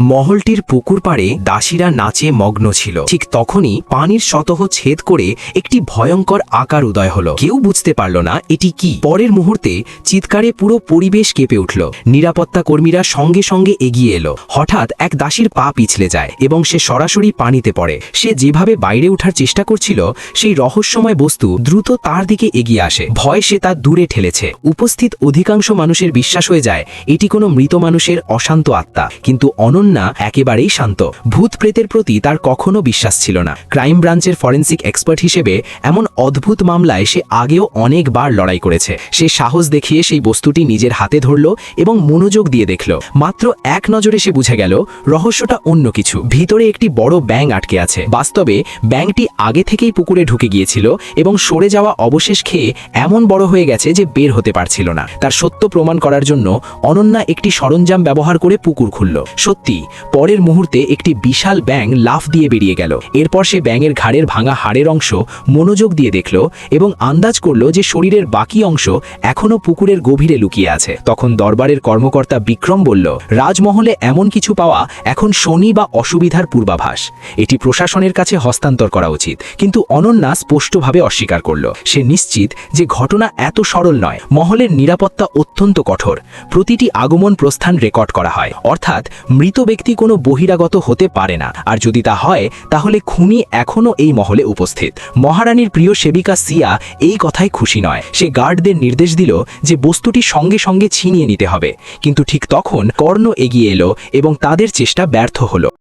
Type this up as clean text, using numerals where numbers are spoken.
মহলটির পুকুর পাড়ে দাসীরা নাচে মগ্ন ছিল। ঠিক তখনই পানির সতহ ছেদ করে একটি ভয়ঙ্কর আকার উদয় হলো। কেউ বুঝতে পারল না এটি কি। পরের মুহূর্তে চিৎকারে পুরো পরিবেশ কেঁপে উঠল। নিরাপত্তা কর্মীরা সঙ্গে সঙ্গে এগিয়ে এলো। হঠাৎ এক দাসীর পা পিছলে যায় এবং সে সরাসরি পানিতে পড়ে। সে যেভাবে বাইরে ওঠার চেষ্টা করছিল, সেই রহস্যময় বস্তু দ্রুত তার দিকে এগিয়ে আসে। ভয় সে তা দূরে ঠেলেছে। উপস্থিত অধিকাংশ মানুষের বিশ্বাস হয়ে যায় এটি কোনো মৃত মানুষের অশান্ত আত্মা, কিন্তু অনন্যা একেবারেই শান্ত। ভূত প্রেতের প্রতি তার কখনো বিশ্বাস ছিল না। ক্রাইম ব্রাঞ্চের ফরেন্সিক এক্সপার্ট হিসেবে এমন অদ্ভুত মামলায় সে আগেও অনেকবার লড়াই করেছে। সে সাহস দেখিয়ে সেই বস্তুটি নিজের হাতে ধরল এবং মনোযোগ দিয়ে দেখল। মাত্র এক নজরে সে বুঝে গেল রহস্যটা অন্য কিছু। ভিতরে একটি বড় ব্যাঙ আটকে আছে। বাস্তবে ব্যাঙটি আগে থেকেই পুকুরে ঢুকে গিয়েছিল এবং সরে যাওয়া অবশেষ খেয়ে এমন বড় হয়ে গেছে যে বের হতে পারছিল না। তার সত্য প্রমাণ করার জন্য অনন্যা একটি সরঞ্জাম ব্যবহার করে পুকুর খুলল। সত্যি, পরের মুহূর্তে একটি বিশাল ব্যাঙ লাফ দিয়ে বেরিয়ে গেল। এরপর সে ব্যাঙের ঘাড়ের ভাঙা হাড়ের অংশ মনোযোগ দিয়ে দেখল এবং আন্দাজ করল যে শরীরের বাকি অংশ এখনো পুকুরের গভীরে লুকিয়ে আছে। তখন দরবারের কর্মকর্তা বিক্রম বলল, রাজমহলে এমন কিছু পাওয়া এখন শনি বা অসুবিধার পূর্বাভাস। এটি প্রশাসনের কাছে হস্তান্তর করা উচিত। কিন্তু অনন্যা স্পষ্টভাবে অস্বীকার করল। সে নিশ্চিত যে ঘটনা এত সরল নয়। মহলের নিরাপত্তা অত্যন্ত কঠোর। প্রতিটি আগমন প্রস্থান রেকর্ড করা হয়। অর্থাৎ মৃত ব্যক্তি কোনো বহিরাগত হতে পারে না। আর যদি তা হয়, তাহলে খুনি এখনও এই মহলে উপস্থিত। মহারানীর প্রিয় সেবিকা সিয়া এই কথায় খুশি নয়। সে গার্ডদের নির্দেশ দিল যে বস্তুটি সঙ্গে সঙ্গে ছিনিয়ে নিতে হবে। কিন্তু ঠিক তখন কর্ণ এগিয়ে এলো এবং তাদের চেষ্টা ব্যর্থ হলো।